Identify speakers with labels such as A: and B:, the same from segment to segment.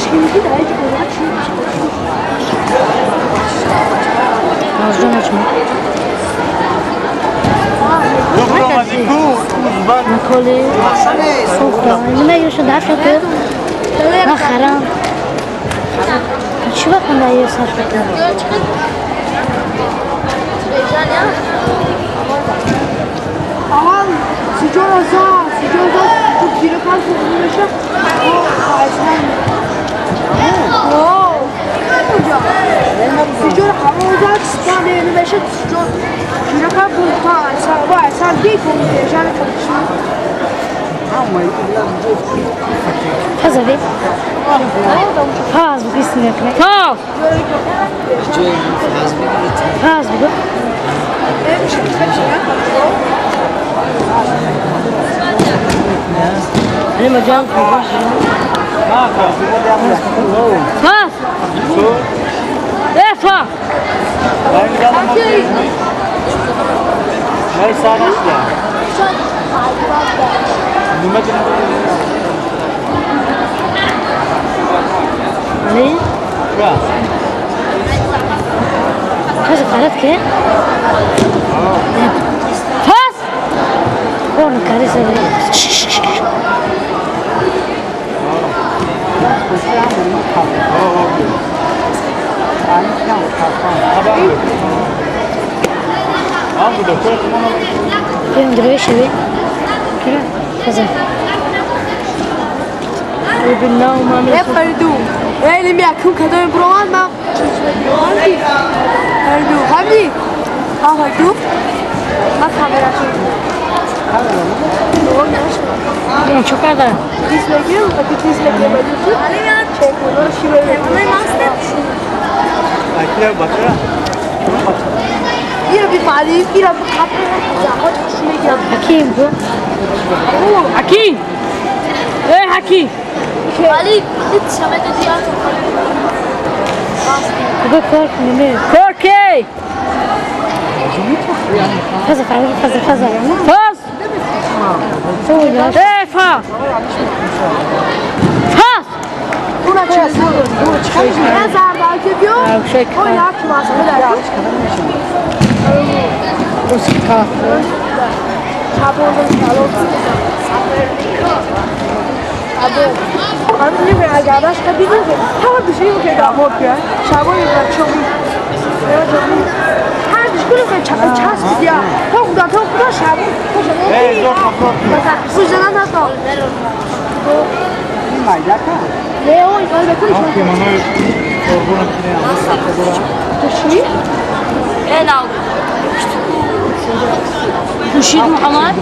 A: şimdi de hiç olmaz.
B: Nazlı açma. Nakoli. Soğukta. Nima yiyorsun da şatı? Ne haram. Şu vakit ne yiyorsun şatı?
A: Aman sıcak çok bir kan kurulmuşa. Sıcak hava olacak, İstanbul'da 25'e sıcak. Bir kan kurulmuşa, sen bir konuşacağını çalışıyor.
B: Hazır değil. Faz bu ismi. Faz. Faz bu. Benim hocam faz. Faz. Faz.
C: Mai sana ya.
B: Ali?
C: Ya.
B: Faz karat ke? Faz. Onu karısı. Benim duruyor şey. Kira. Faz. بالله ما من
A: فردو ولی میاکم کدوم برام ما فردو همین فردو ما کامرا شد
B: این چه کاره؟
A: دیس میگیم و دیس میگیم و دیس چه کنار شیوه
C: Akila bakara.
A: یه بی فعلی یه بی خاطر جهات میگم
B: حکیم بو حکیم ای حکیم
A: ولی دیت شما دیات
B: بگو کار کنیم کارکی فاز فاز ای فاز
A: اونا چیز نه زردال که بیو او یا که واسه داره
B: اسکا
A: چابون کالو ابو میگه اگرش کدیه هر بیشتری که داماد بیاد شبا یه بچه‌می هر بیشتری که چاس بیا تو خدا شبا
C: Hey, zor kapı.
A: سوزنا نتا نه اون کار بکنی
C: Okey, mano. Orguna kine.
A: چی؟
B: Helal. Kuşit Muhammed.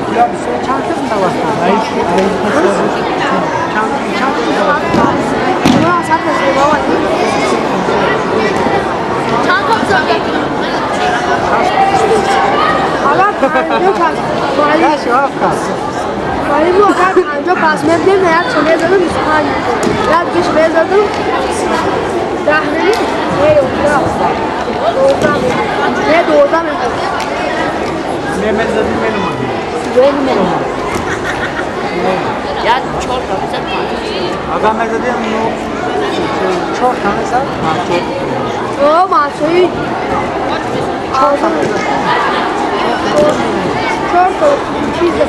A: ولی ما بعد اینجا پس می‌دیم نه یک چنه زدم 25 بعد کش بزدم 10 میلیون نه 12
C: Mehmet zaten benim adım.
B: Ya çok güzel.
C: Aga Mehmet zaten çok tanısan.
A: او ماسوی چهار تا چیز رو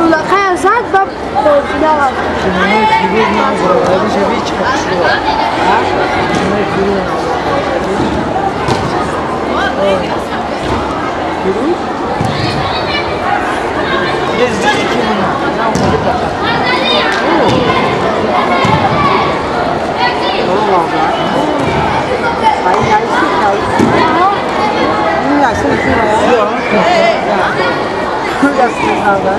A: لقای زد با پرسیده هم
C: Şimdi kibir ne olur? Hadi şebi çıkıyor. Ha? Şimdi kibir. Kibir? Gezdi iki bunlar. Ne oldu bakalım? Tamam abi. Sayın Yaysın Yaysın. Ne Yaysın ya? Yok. Yaysın abi.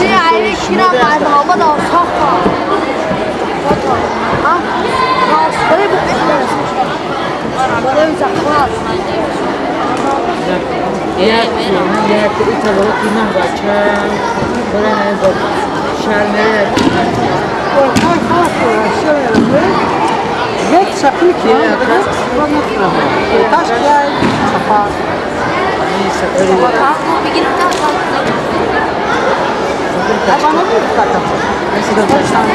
A: نه عیبی کیرم باید آباد آساق کن ها؟ آساقی بود برای زخمات
C: یک ایتالو تیمم بچه برای با شهر نره یک شکلی که تاش بیای صفا این سفری ابانه بود کتا ایسی داشتم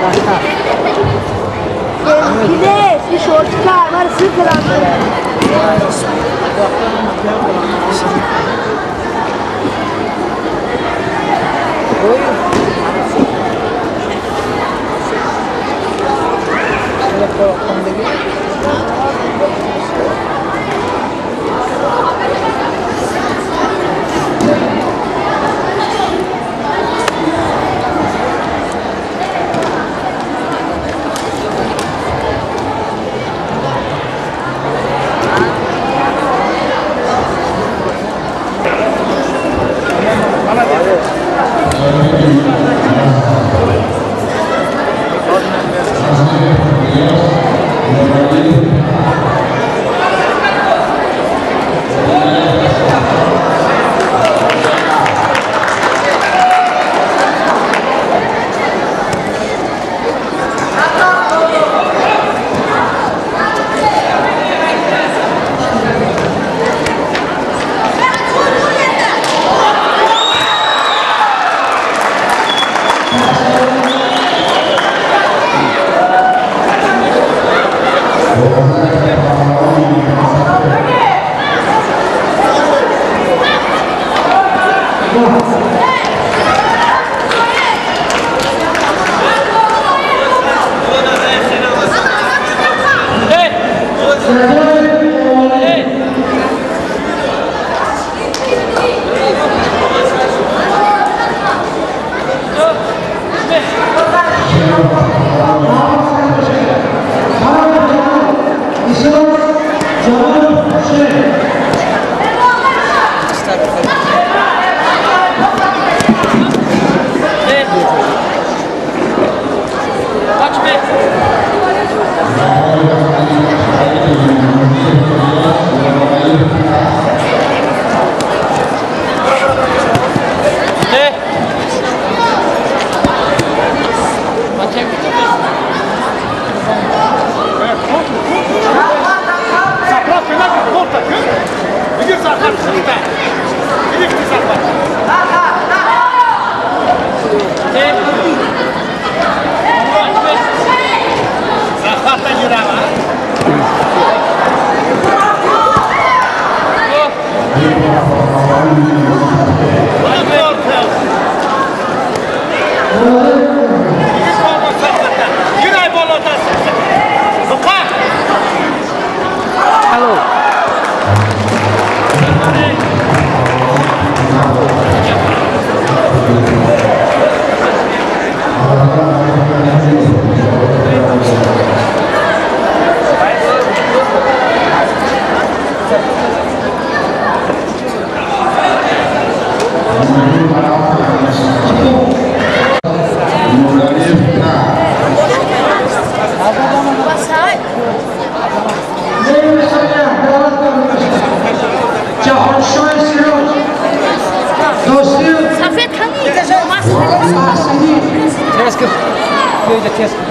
C: ساختا
A: Gide, bir şort çıkar, var sıfır
D: Gracias.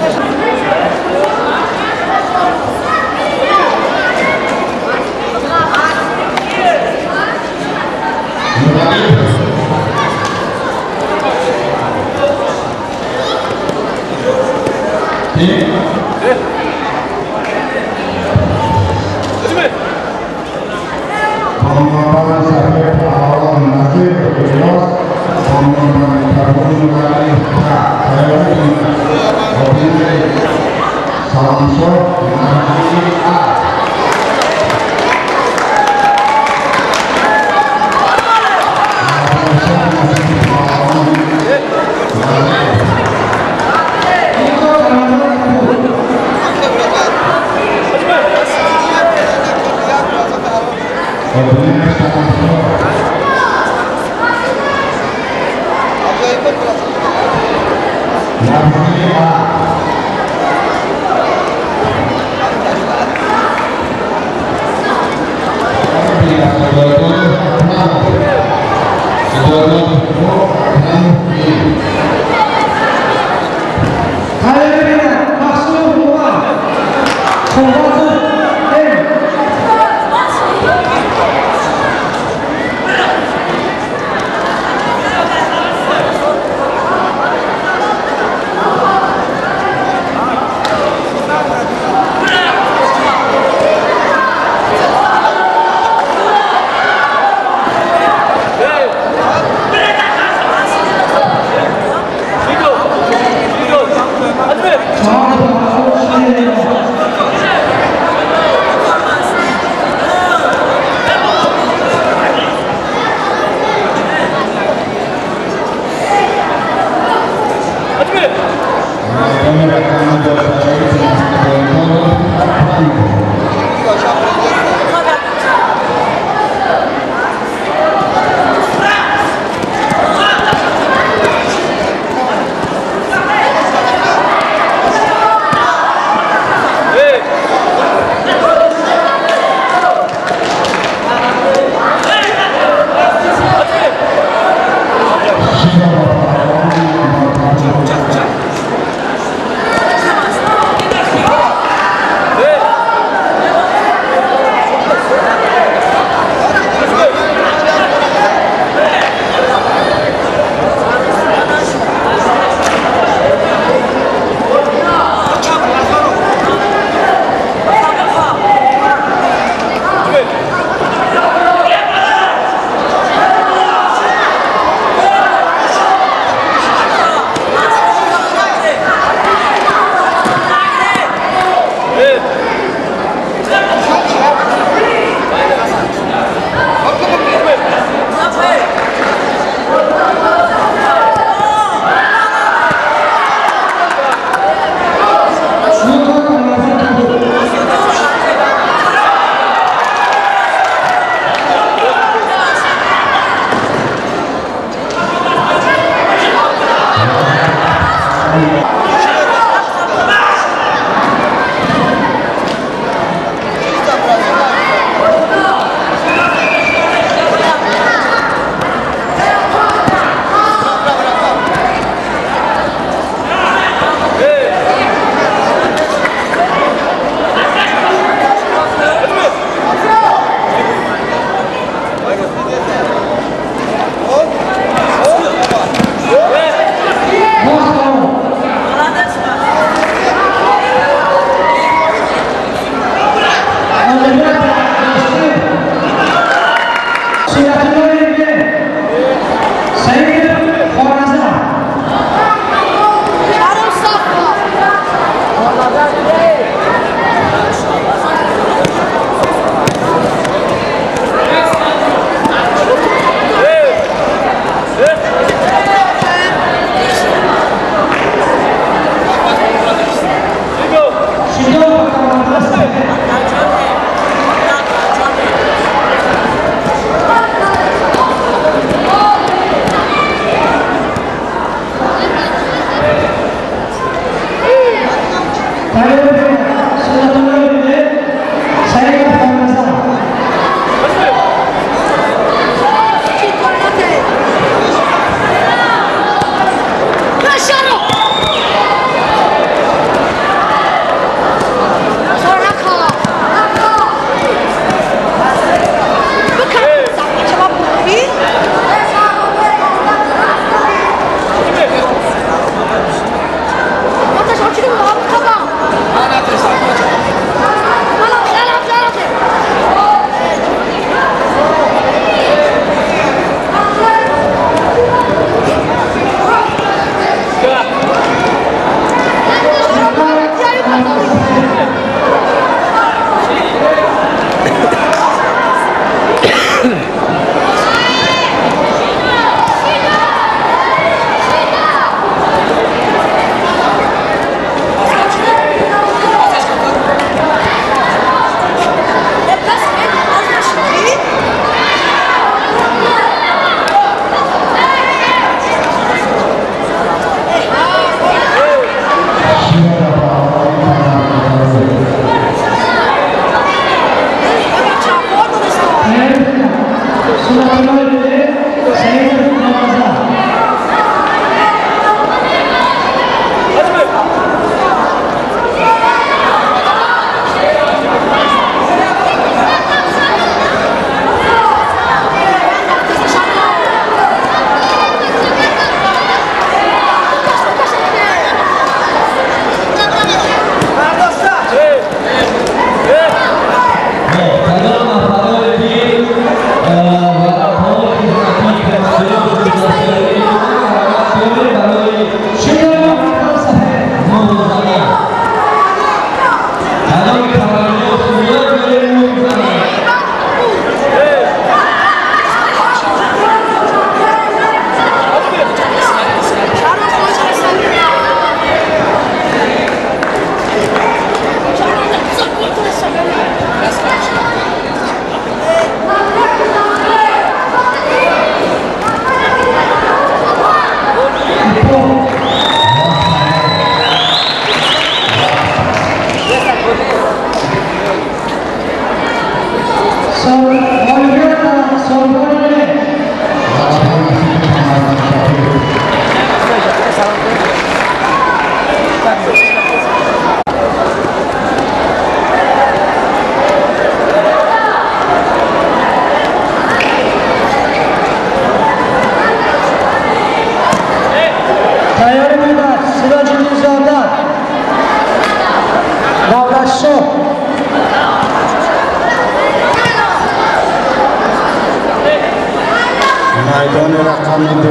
D: رقم 2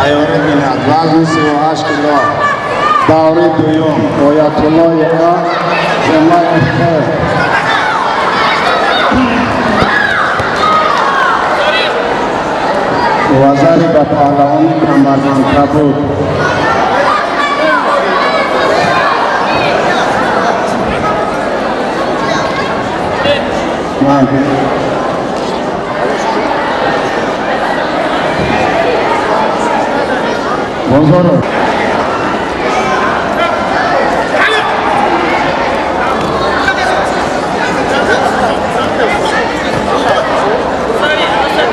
D: تیاری بیند وزن 38 کیلو دوره دوم آیت الله یا جمعه افتر وزاری به پهلوانی کمربند کبود بزرگ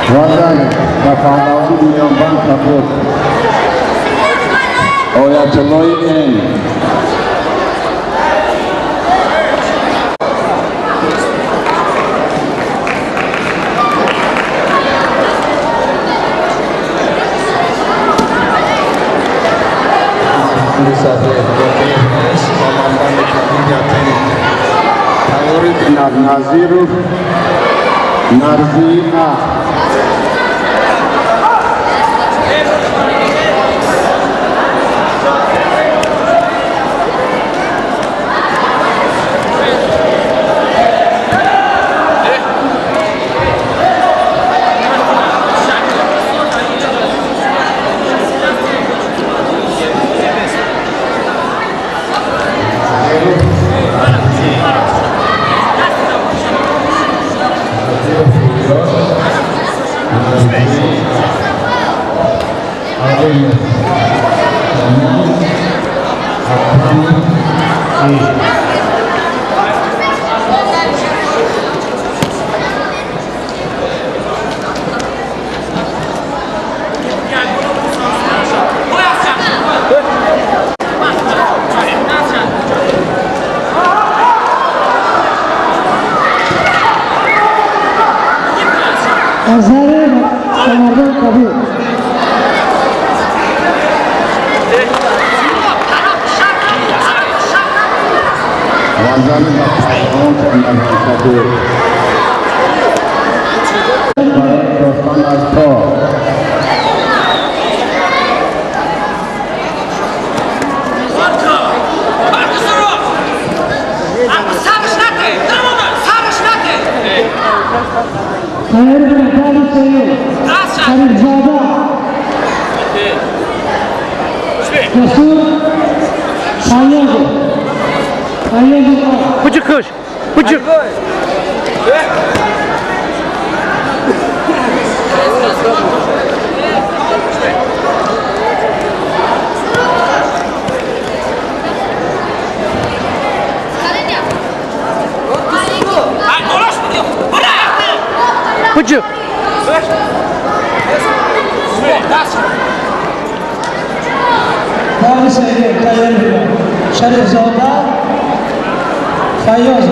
D: وزن و پهلوان میانبند کبود آیت الله این نظیرو نرزی
C: Bıcıkış, bıcık. Bıcık.
E: Davi Seyir, Tayyip Şerif Zada, Fayoz.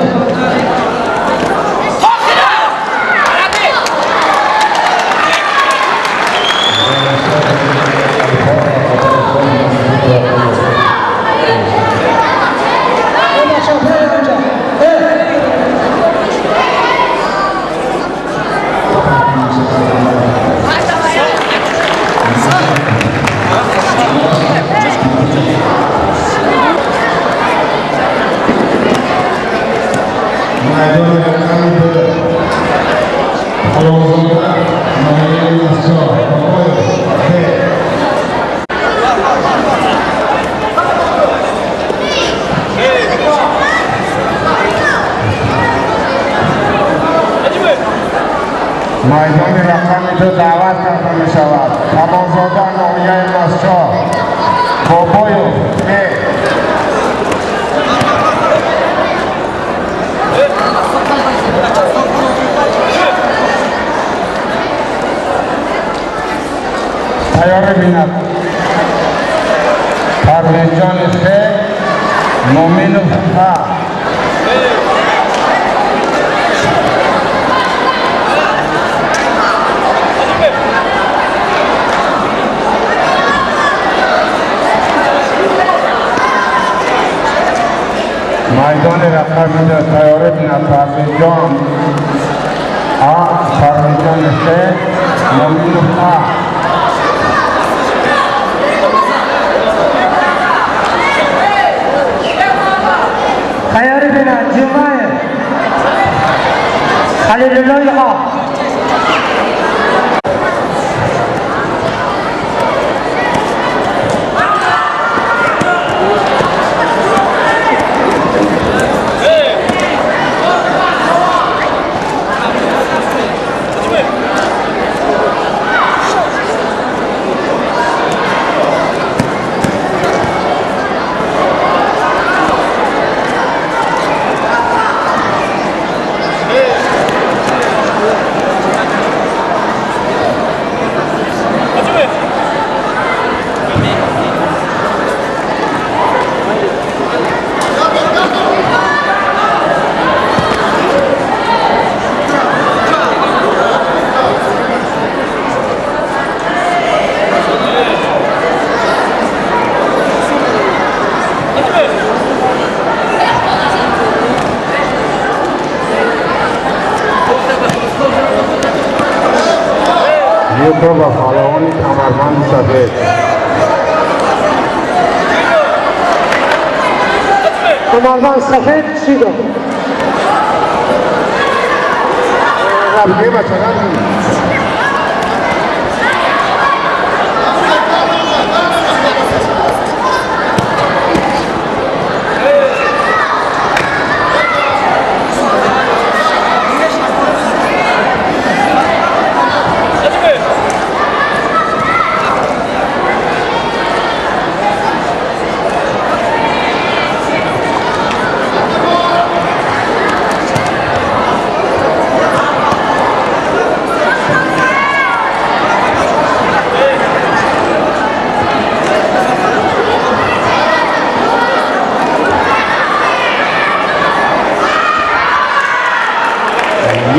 D: مایدان رقم 2 دعوت کرده می شود کمانزاده نامیه مسجد بابایو تیار بیند پرویزجان خیر مومن و فتح مایدان رقم 2 تیاره بیند پرویزجان پرویزجان خیر مومن و فتح کو با پهلوان کمربند سفید
E: کمربند سفید چی دو؟
D: ربطه بچه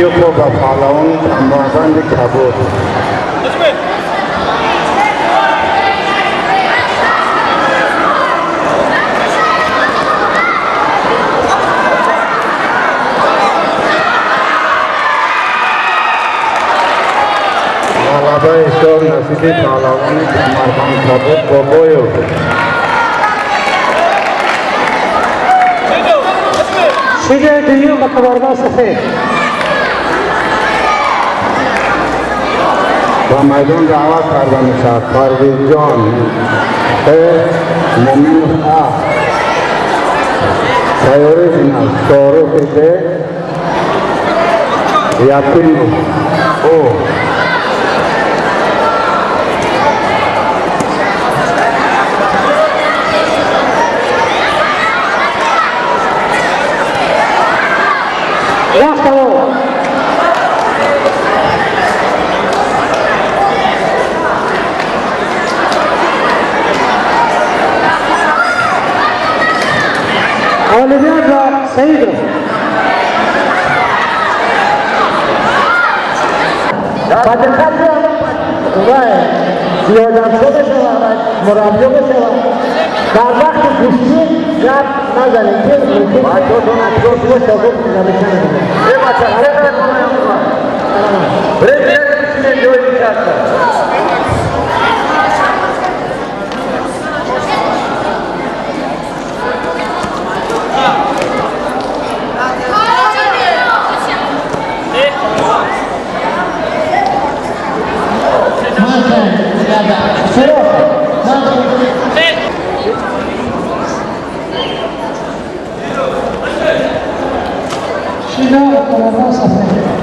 D: یکو با پهلوان کمربند کبود غلبه اشتار نصیب پهلوان کمربند کبود با بوی
E: شیده دویم با کمربند سفید
D: و میدان دعوت کرده میشد پرویز جان مومن سیاره فینال شاروخ ده یقین او
E: وقت تمام اولویت و سعید رو
C: با دقت زیادت شده شود مربی بشود در وقت گوشتی گپ نزنید که ممکن تو شاگرد نمیشن یه بچه هره برید جوی کرد
E: شیده کمربند سفید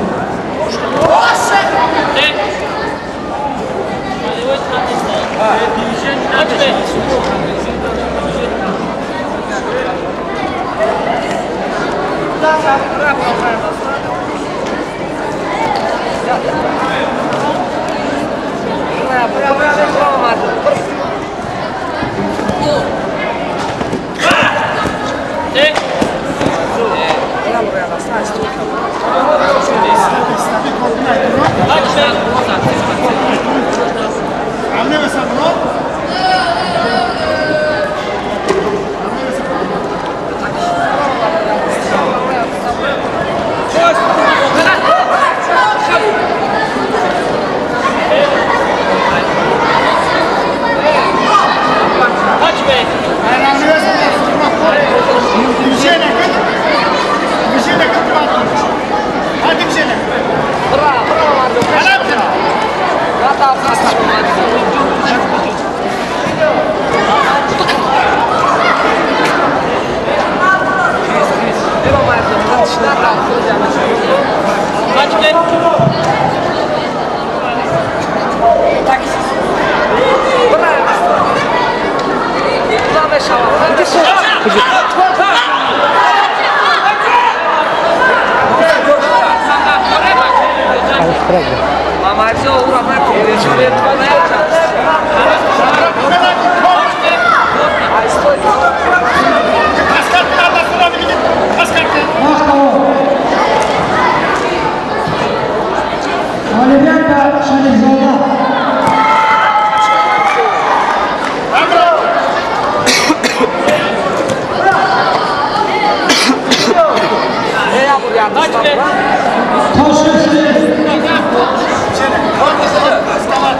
C: Taş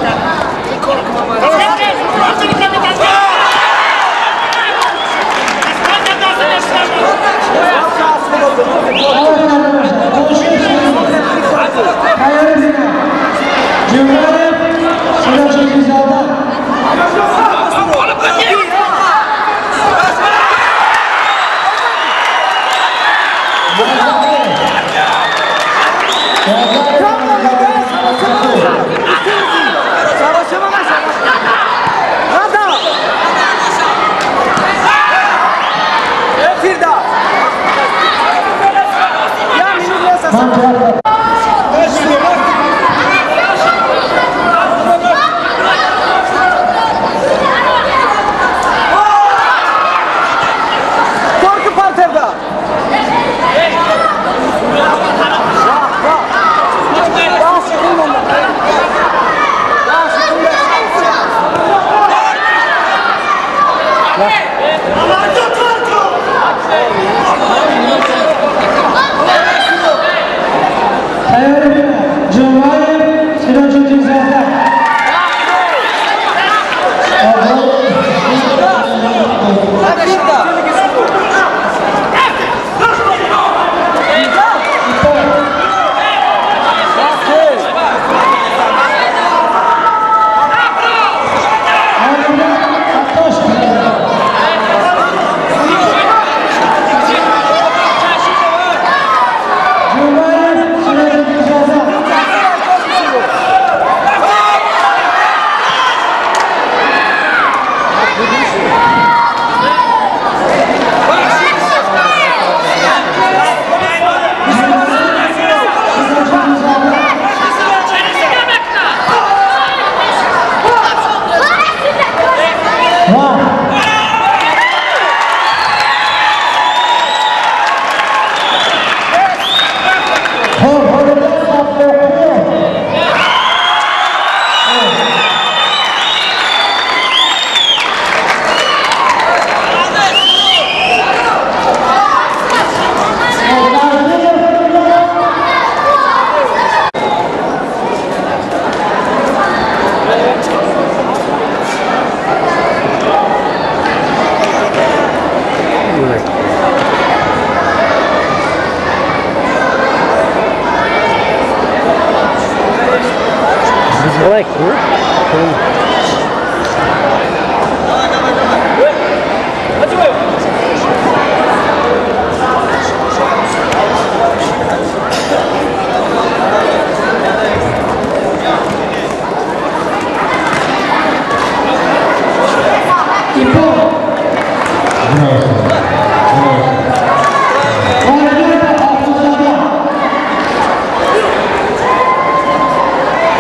E: Like,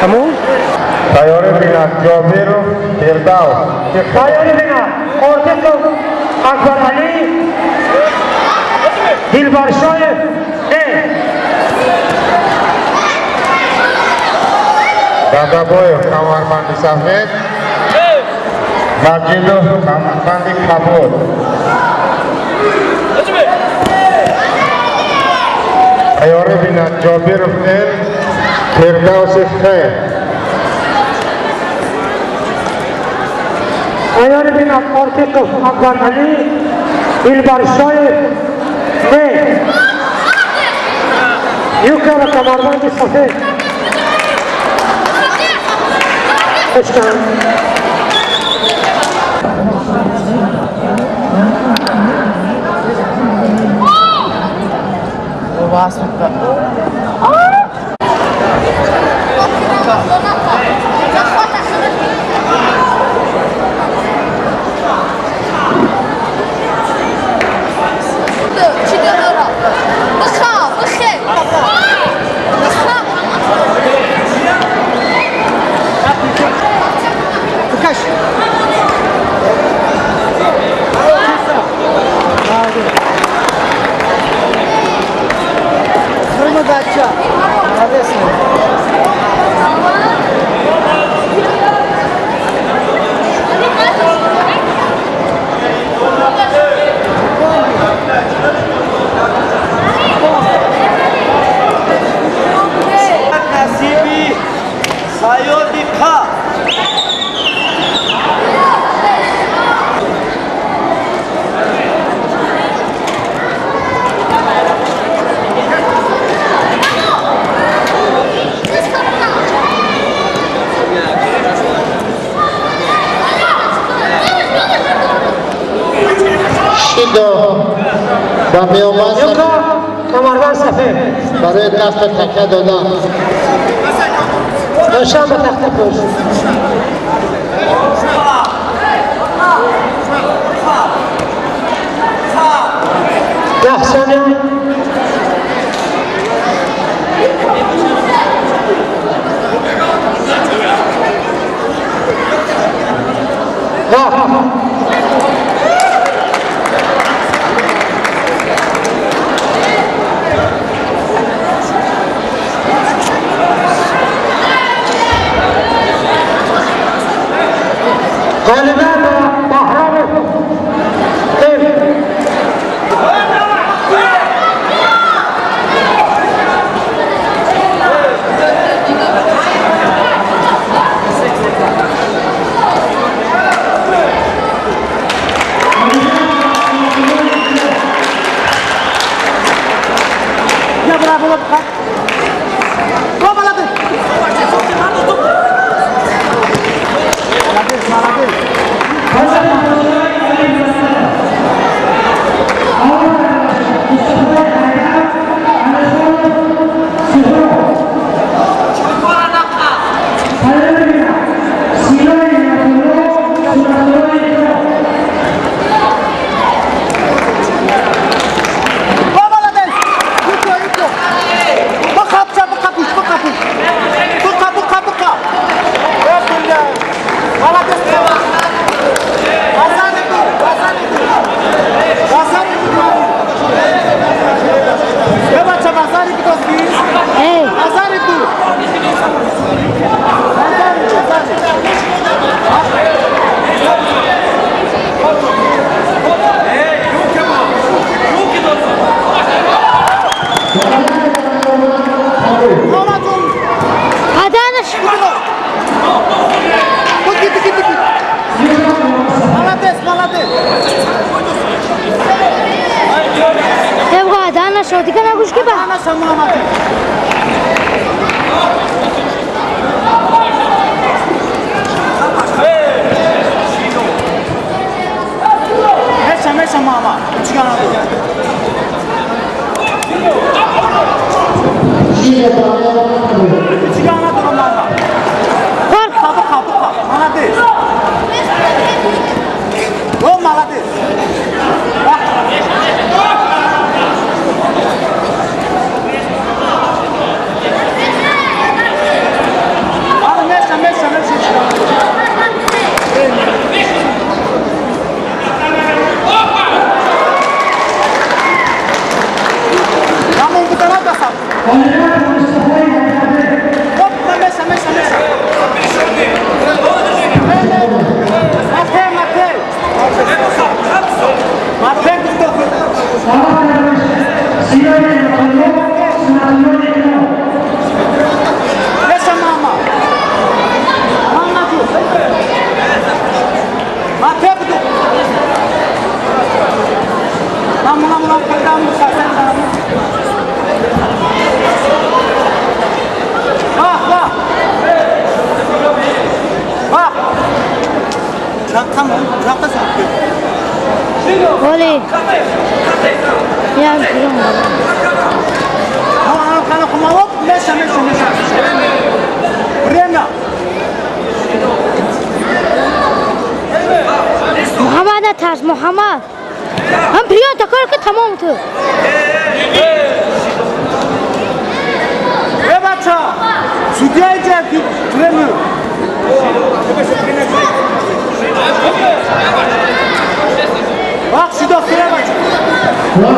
E: kamu?
C: Tayori binat Jabir Firdaus.
E: Tayori binat Ortiqov Akbar Ali Dilbar Shoyev
C: Dadaboyev Kamarmandi Samet. Majidov Kamarmandi Kabul. Tayori binat Jabir Firdaus Khair.
E: Tayori binat Ortiqov Akbar Ali Dilbar Shoyev Yukar Kamarmandi Samet Ashkan
C: و میامد
E: کمربند صفحه
C: برای دست تکه دادن
E: داشتم به تخته پشت 10 ثانیه غالبا بحرام يا برافو وقفة برافو لطيف شادی کنه گوش که با
A: Oleh. Ya, belum.
E: Kalau mau, mesa. Brenda.
A: Muhammad atas Muhammad. हम प्रिया टक्कर के तमाम थे
E: ए बच्चा सुतिया है कि ट्रेन में सीधा फिर बच्चा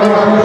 C: Right.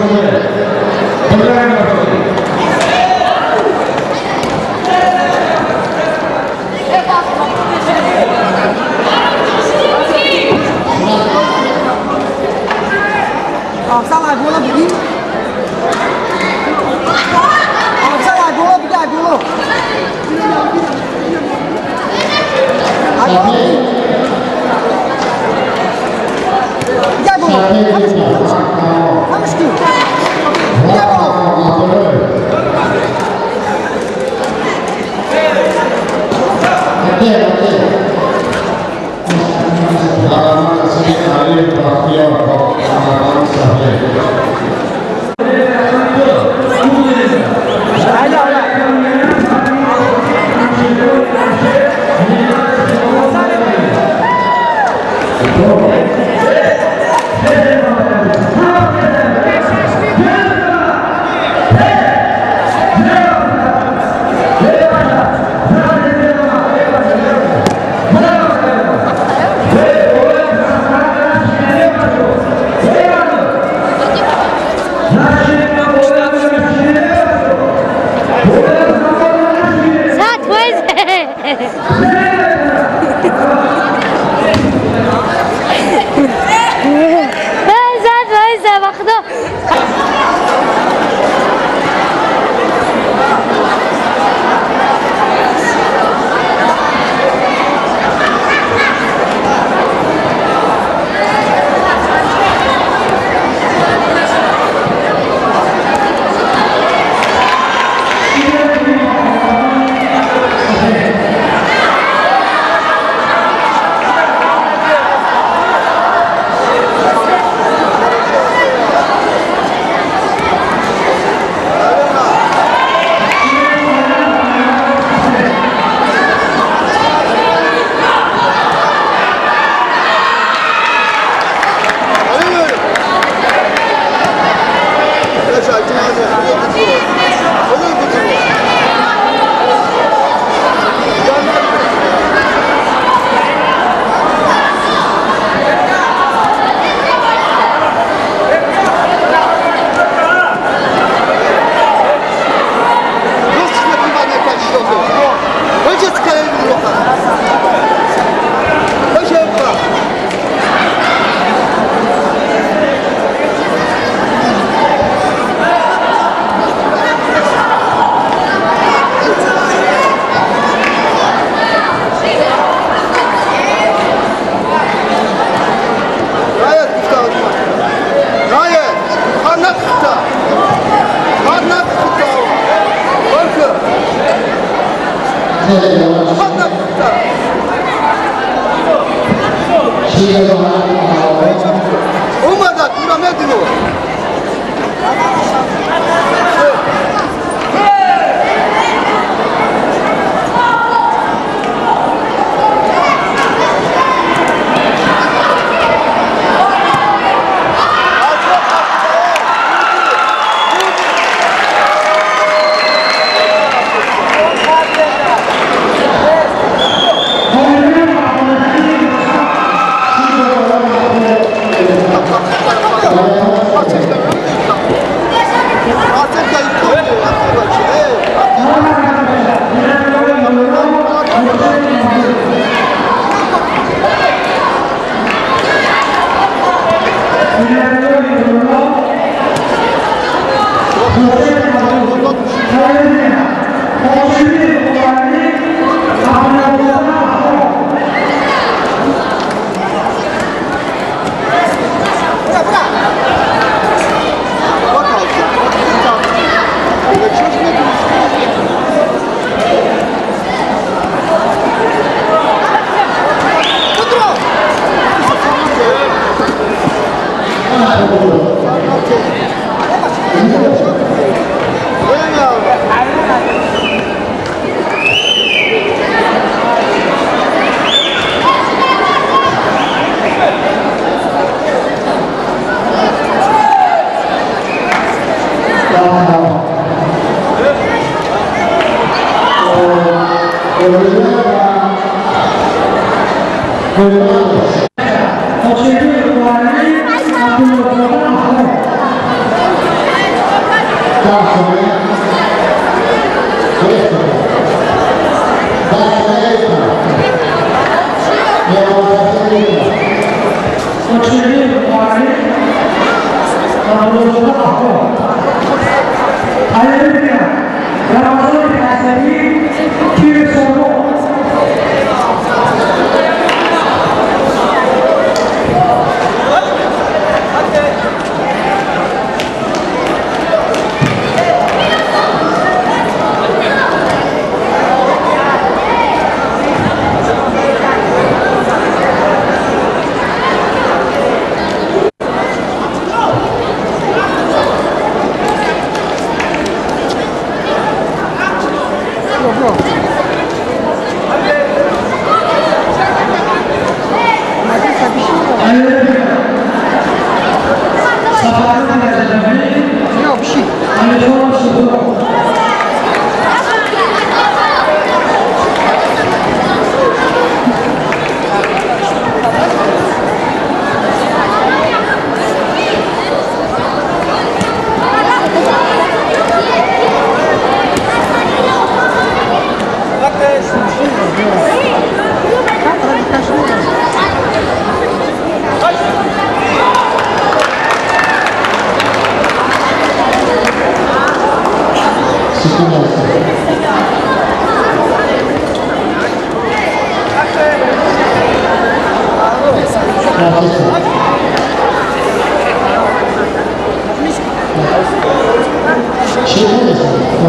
C: Şehir,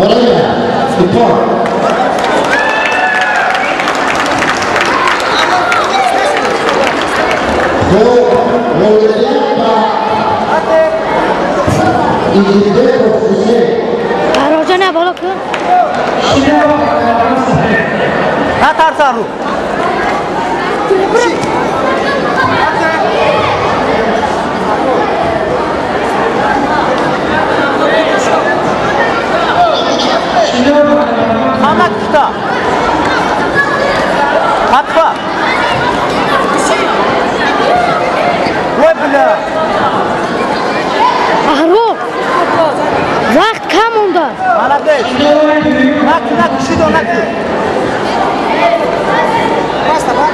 C: oraya, spor.
A: Roja ne bolo ku?
E: Natar saru. Hamak usta. Atfa. Webla.
A: Ahro. Vaqt kam unda.
E: Mana beş. Nak kişi nak. Basta bak.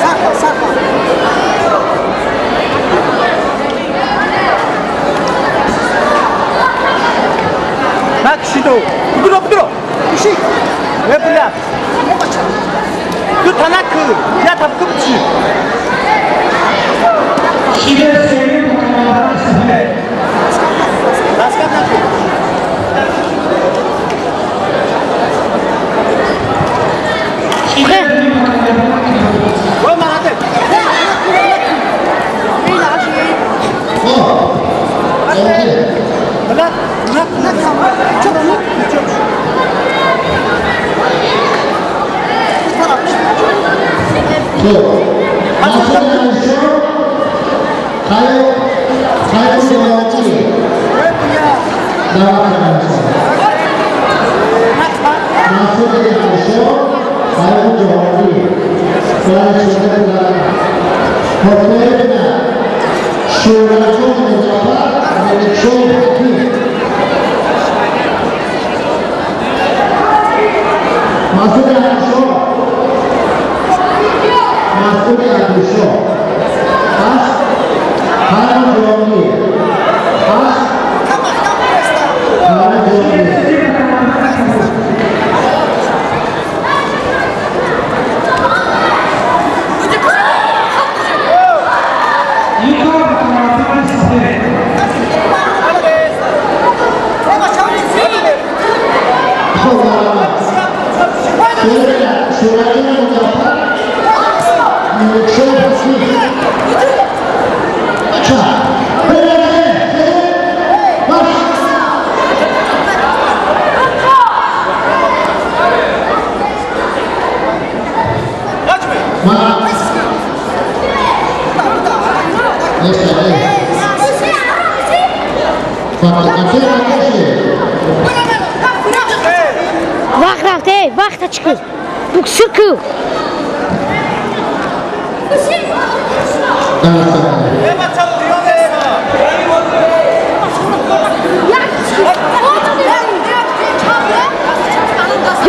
E: Sakla. Nak kişi do. Kuduro. Kişi. Webla. Tu tanak. Ya tapkı kişi.
A: Vaqt rafte, vaqt chiqib. Buksiku.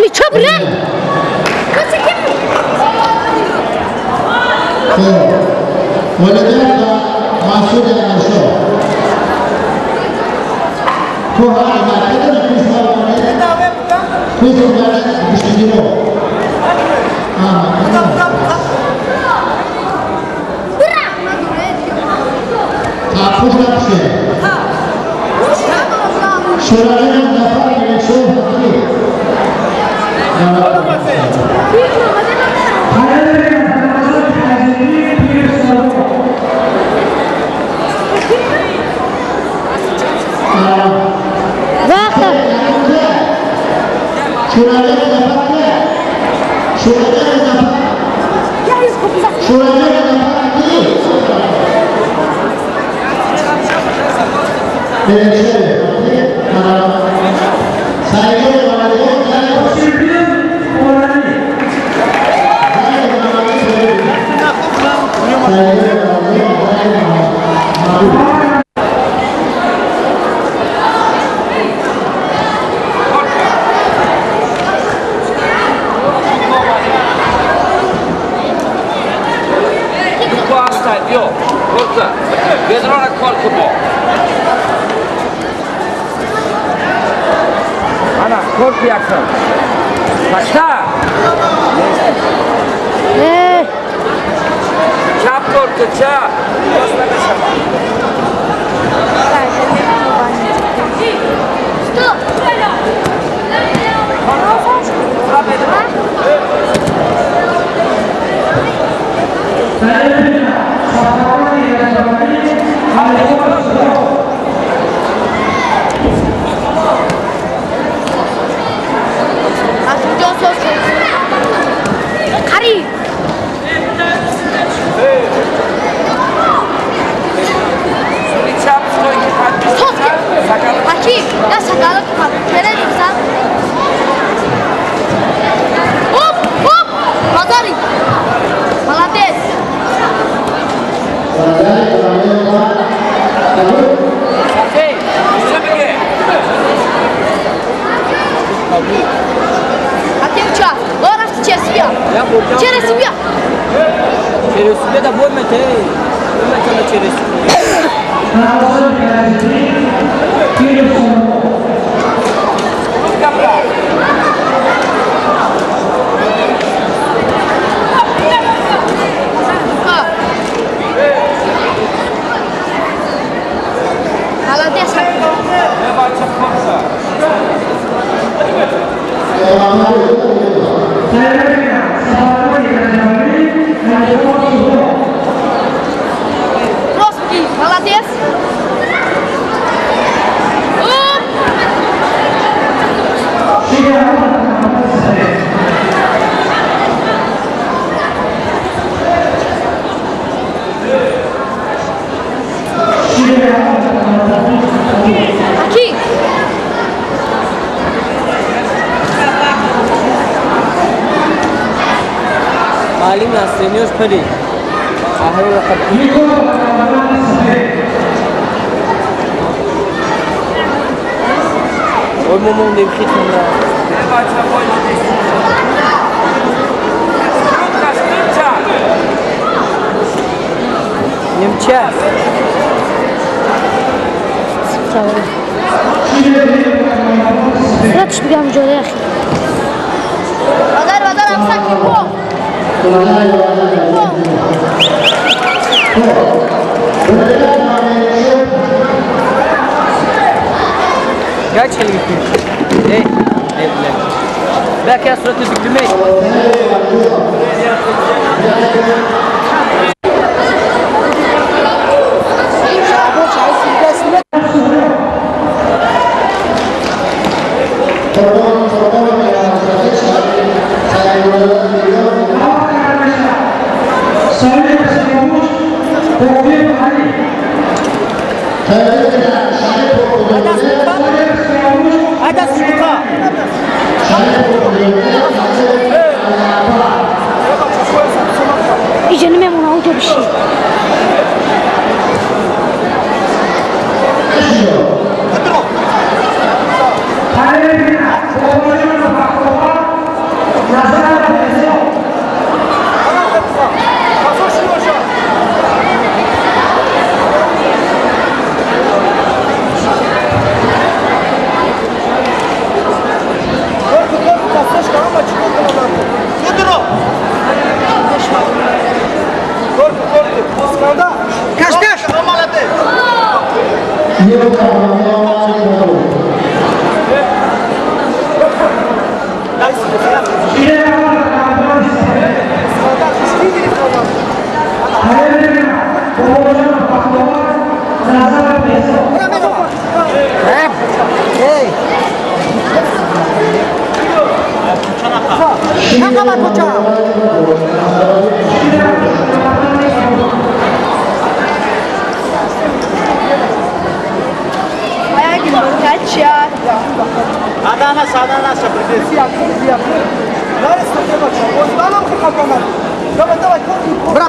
A: Mi çabra?
C: ولدت معصود الأنشاء فوق ما كده في سؤال بيشتغلوا تعرفوش نفسه شرعين الدفاع من الشوف كتير
F: Chap korku chap. Resube da boa, mas na tira Malim nas seniors pari. Ahal rakab. Au moment des prix qu'on a. Немча.
A: لا تشبه مجال يا أخي بدر أمسكي فوق
F: قاعد تحل فيه ايه باك يا صوت الدكتومي
A: إجاني ما منعوته بالشيء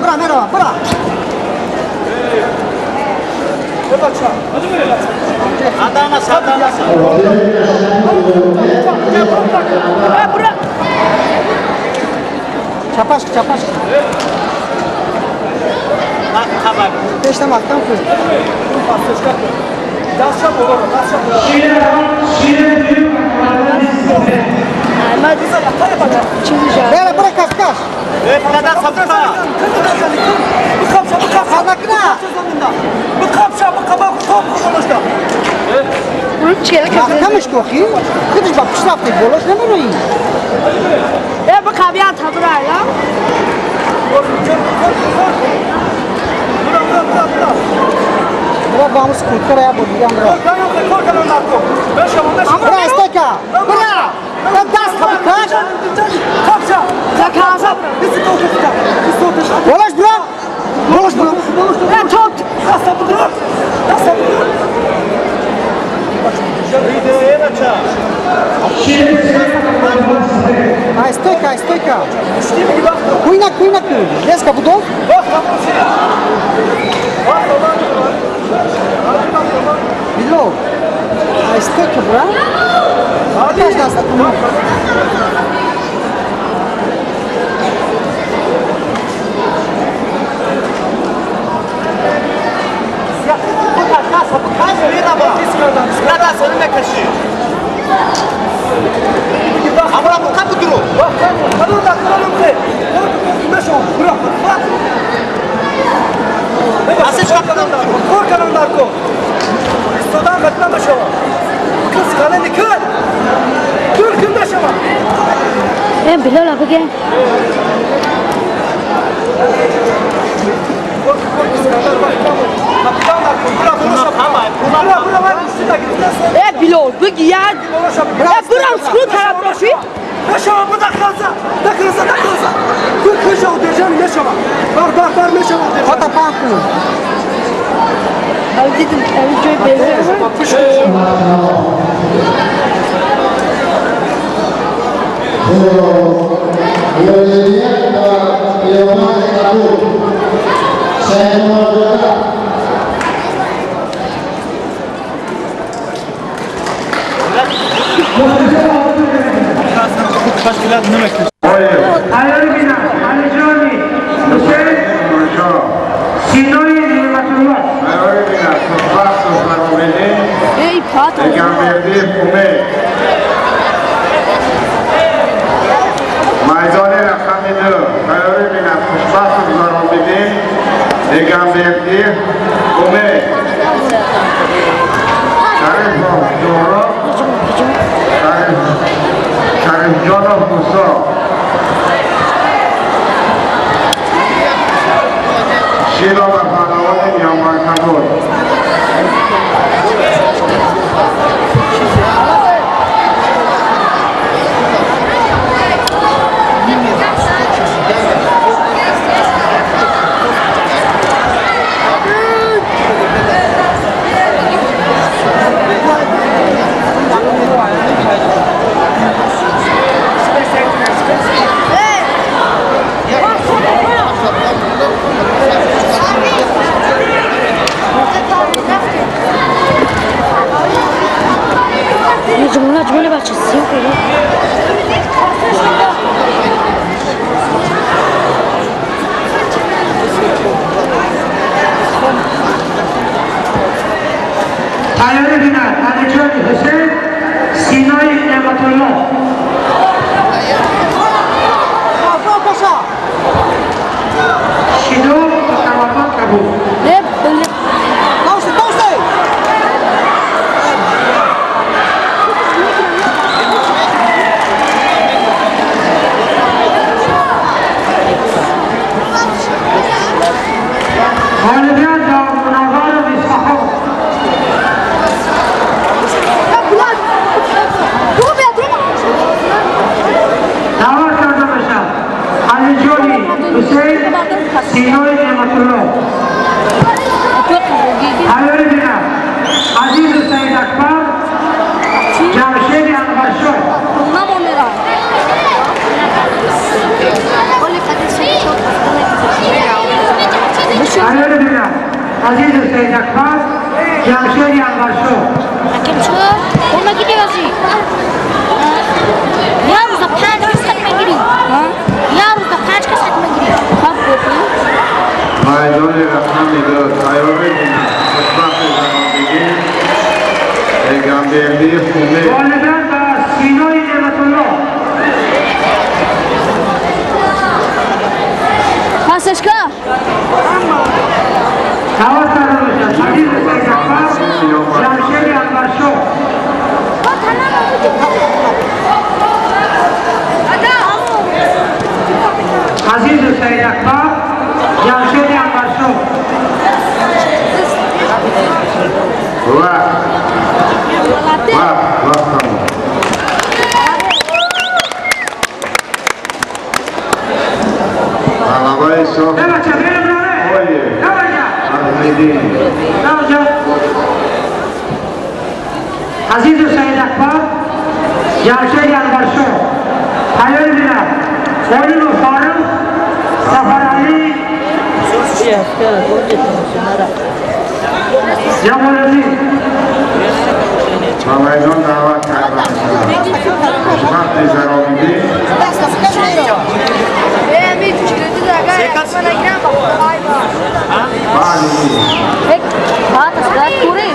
C: Bra, mero, bra. Adana. Çapaş. Bak. Beşte maktan kız. Bera, bırak kaç. Evet, kadar sapıka. Bu kapsa. Sarnakına. Bu kapsa, bu kabak, top konuştu. Kamış koki. Kıdış bak, kışraftı, boloş ne mi royi?
A: bu kabiyan taburayla.
C: Bura vamos cultura ya bolían bro. Bra, estoca. Bra. Das kapıkaş.
A: Kapsa. Zakasa.
C: Boloş bro.
A: Ben top.
C: Estoica. Cuina. Deska budov. Bilo. Estoica bra. Kaç nasıl?
F: نه دستانه نکشی
G: امرا مقابل درو
E: خلونا دخلهم خير مشوا روح
G: اساس كلام
E: خور كلام داركو السودان بتنا مشوا كس كلام نكال دور كم مشوا
B: ايه بلال ابغى
A: ايه بلال بگی یاد ايه برام سکوت طرف باشی
E: مشوا بدخلزا دخلزا كل كشوا دجان مشوا بار مشوا
A: خطا پاکو دیدم جای
F: تشکیلات نمیکش
E: علی بینا علی جانی حسین سینای نعمت الله
A: ای پاتو
D: مایدان رقم 2 قرار بینم خوشبخت و گذاران بدین دگمبردی اومه شریف جورا شریف جان و موسا شیلا و خانوان نیامار کبول
B: جمله بچه سیم کنید
E: تیاری بینن علی جان حسین سینای نعمت الله شیدو تمامان کبول غالبیان در مناظر و اصفهان دعوت کرده بشم علی جانی حسین سینای نعمت الله تیاری بینم عزیز سید اکبر جمشید انورشاه تیاری بینم عزیز سید اکبر جمشید انورشاه
B: اگه چه؟ اون نگیری ازی یه روزا 5 کس خط میگیری یه روزا 5 کس خط میگیری خب بکنی
D: مایدان رقم 2 قرار بینم خوشبخت و گذاران بدین دگمبردی اومه
E: والدان و سینای نعمت الله
A: پاسش که
E: دعوت کرده باشم عزیز سید اکبر جمشید انورشاه عزیز سید اکبر جمشید انورشاه
D: وقت غلبه صبح
E: بچه بریم برانه عزیز سید اکبر جمشید انورشاه تیاری بینم قایم و فارم سفر علی جمال عزیز
D: و میدان دعوت کرده خوشبخت گذاران بدین
B: هيك هات اسكات كوري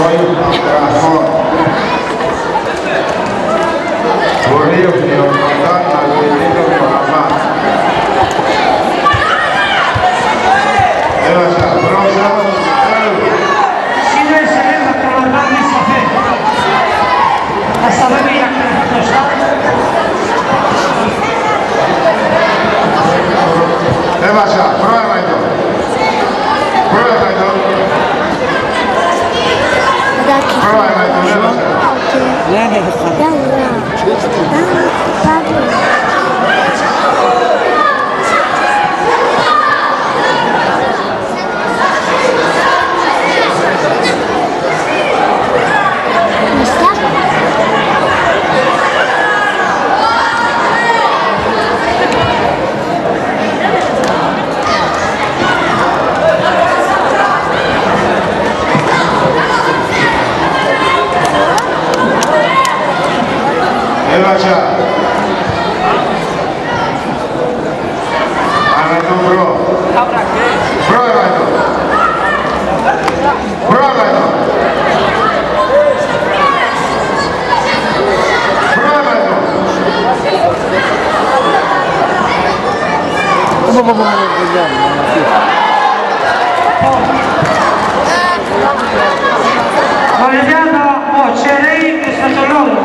D: شوی عبدالرحمن ولی خیاباندار نظیمی محمد بباشد برام شد
E: سینه سلیم و کمربند سفید از سبب یک داشتن
D: بباشد برای میدان برای میدان برای میدان بباشد
E: والدین با چهره قسمت الله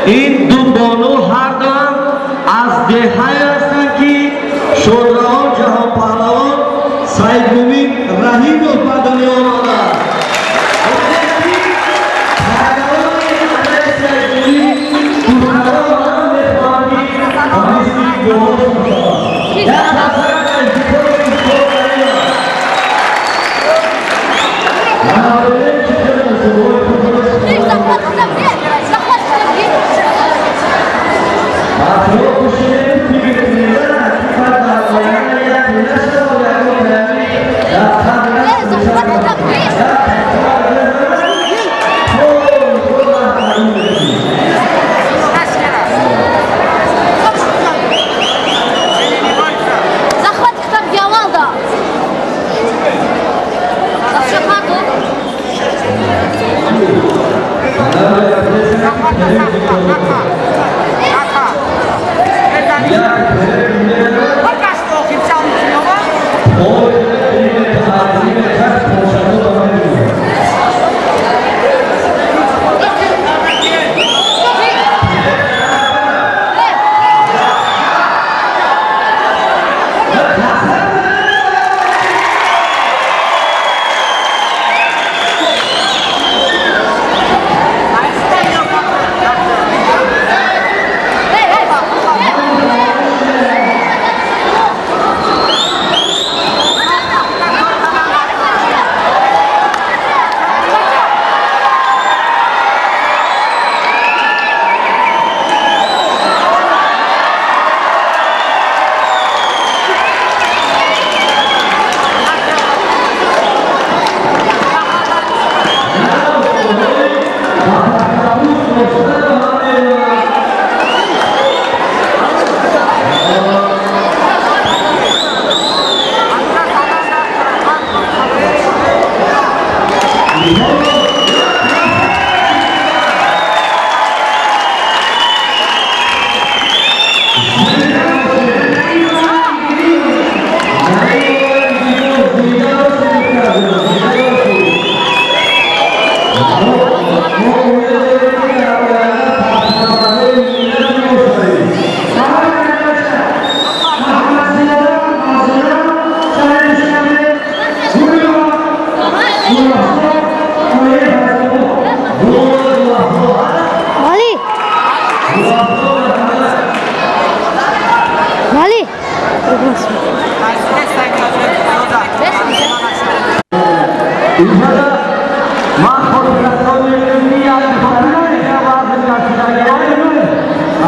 C: این دو بانو هر دو از دهه‌ای هستند که شورای جهان پهلوان سید مومن رحیم رو به دنیا آوردند.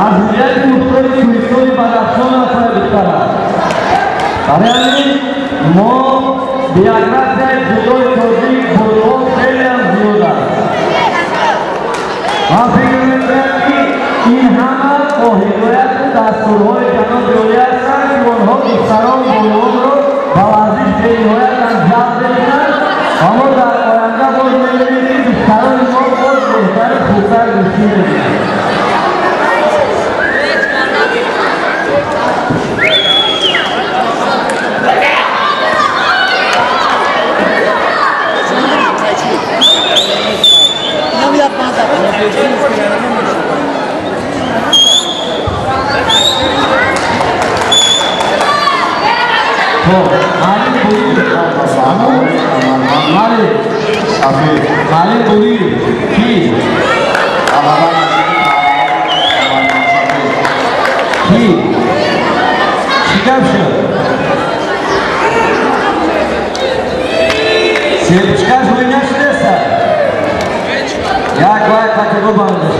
C: از یک موتور توریستوی بیوگرافی جلوی توضیح بودن خیلی هم زیاد است. من فکر می‌کنم که این همه با هدایت دستورهای جناب جولی هستند که آنها دختران بولوان را با ورزش به هدایت انجام بدهند. اما در آینده باز می‌بینیم که دختران ما باز بهتر خوبتر گوشتی می‌گیرند. Malin Buri, Ki, Şikavşı, Sepçkaş oynaşırsa, ya kolay takılı bağlıdır.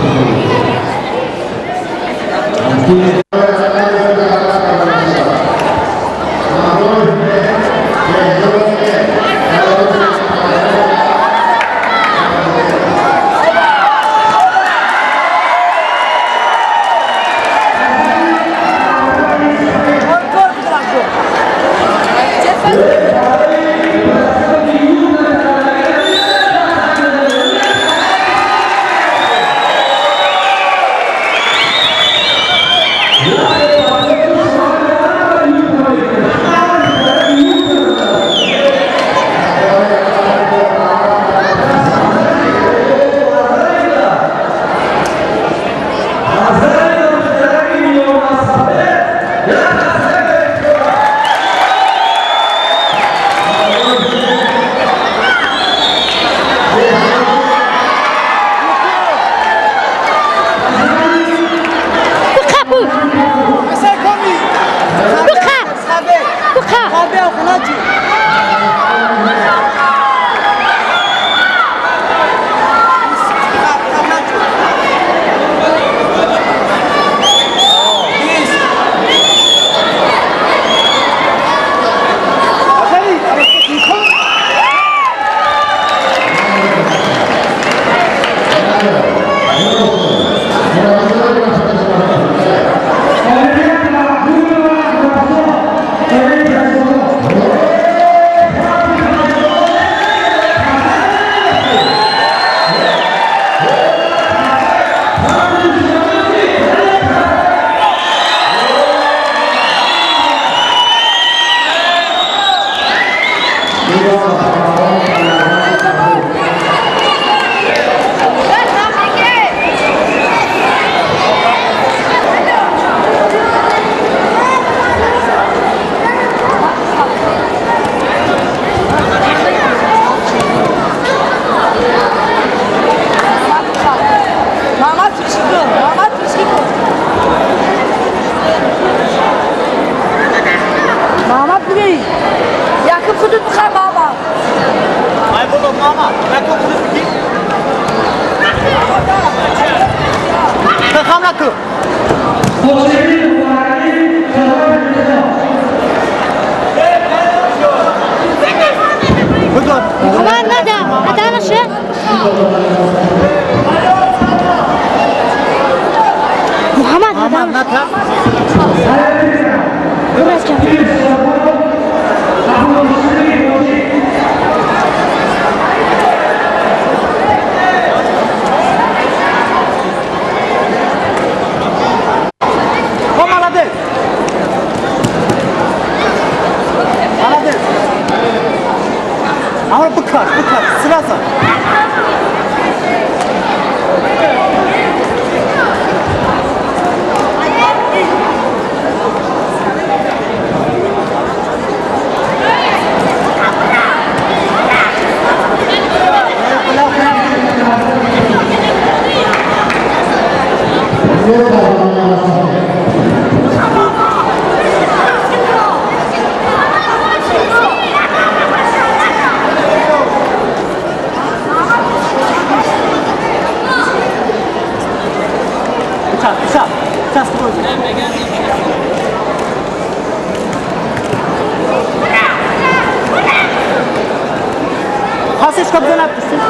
E: Başka bir dönem düşsün.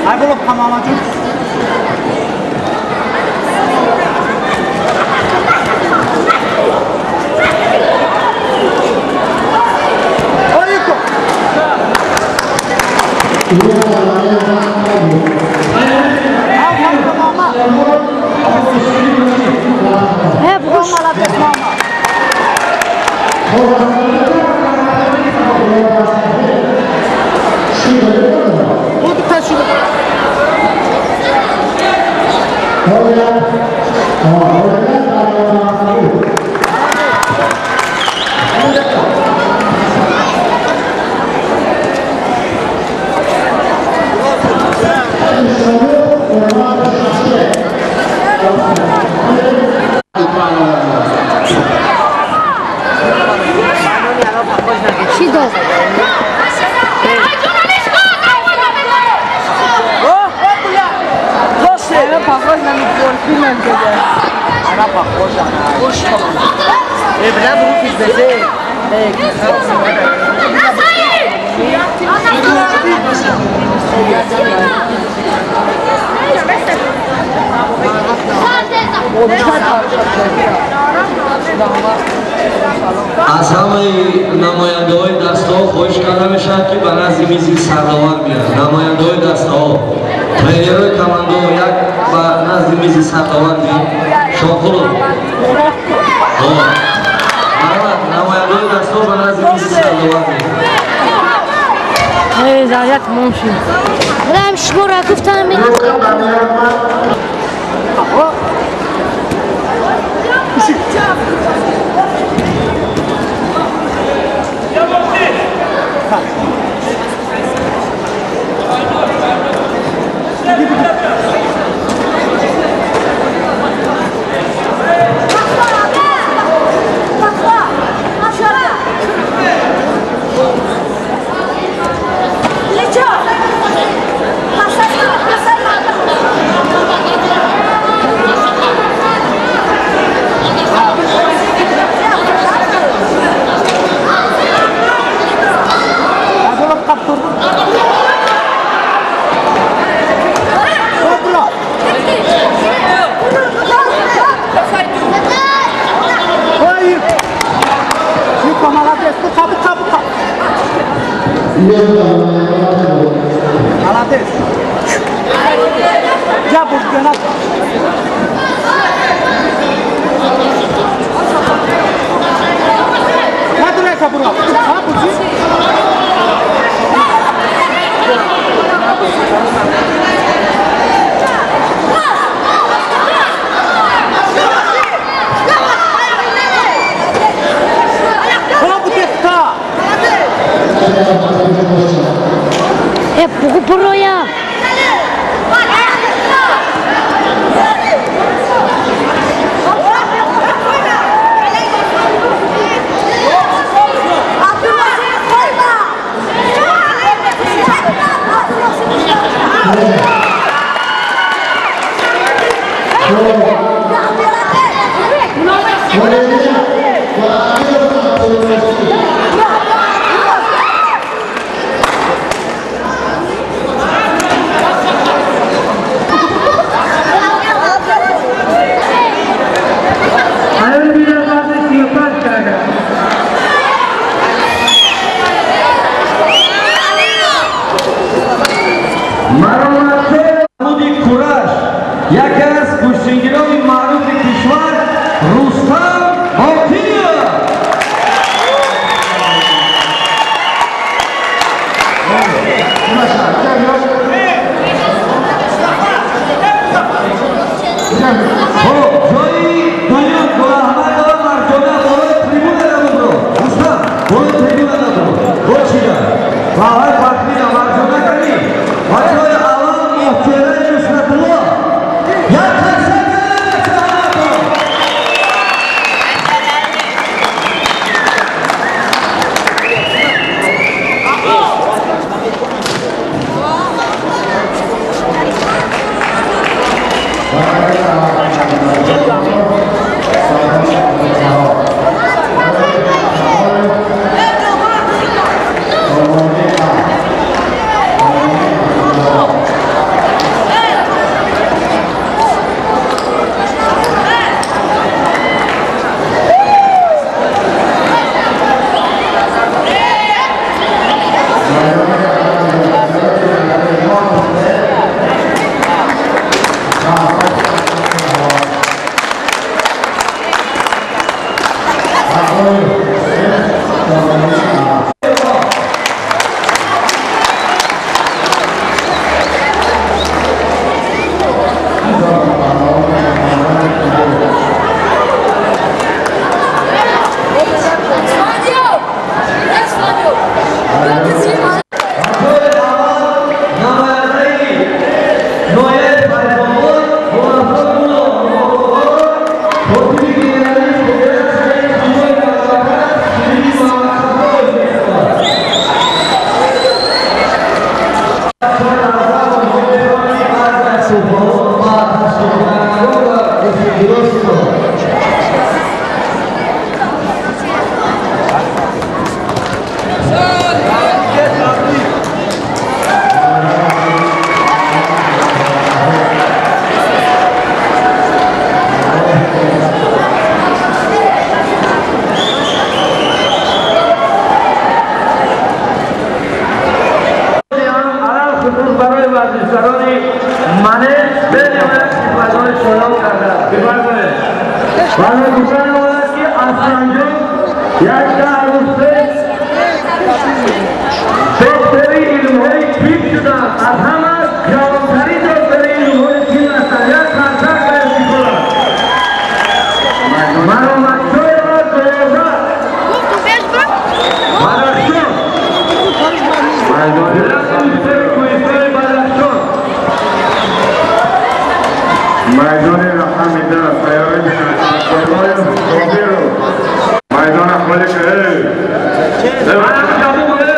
E: Ay bulup kamamacım.
C: از همه نماینده های دسته ها خواهش کرده میشد که به نزد میز سرداور بیاد. نماینده های دسته ها ترینر های کمانده ها یک به نزد میز سرداور بیاد. شاکر نماینده های دسته ها به نزد میز سرداور بیاد.
A: زاریت ممشی برم شما را گفتم میدم
C: سخنرانان و اسم درست برای ورزشکارانی منه بنیاید خدمتان شما کرده بفرمایید برای گفتن آمد که افسنجان یک در روسته دکتری علم‌های طب شدن از همه جوانترین دکتری علم‌های طب هستند یک خرسک باید میکنند مرامت‌های را دوازده
D: میدان رحمیده سیاره بینید میدان خالی که
C: من جابو بوده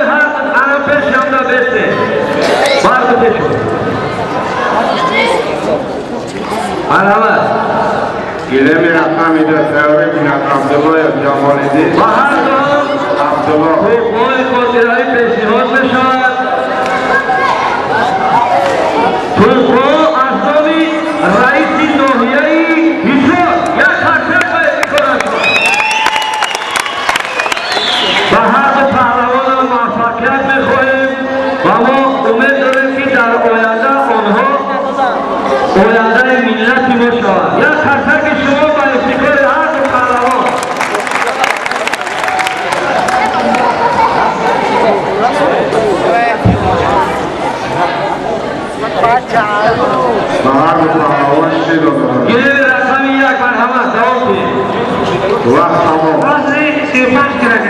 C: هم پیش یامده بسته بارد بشو مرحبا
D: گلمی رحمیده سیاره بینید عبدالله جمالیدی
C: و هر دام
D: عبدالله
C: حکمای خاطرهای پیشنهاد بشود توقع اصلامی رئیس ناحیه‌ای حصار یک خرسک باید میکنند و هر دو پهلوان موفقیت میخواهیم و ما امید داریم که در آینده آنها آینده ملت ما شود یک خرسک شما با افتخار هر دو پهلوان
D: بهار پهلوان شید و
C: گیره رسمی یک مرحمت دوام کنید
D: وقت تمام
C: راست 35 کرد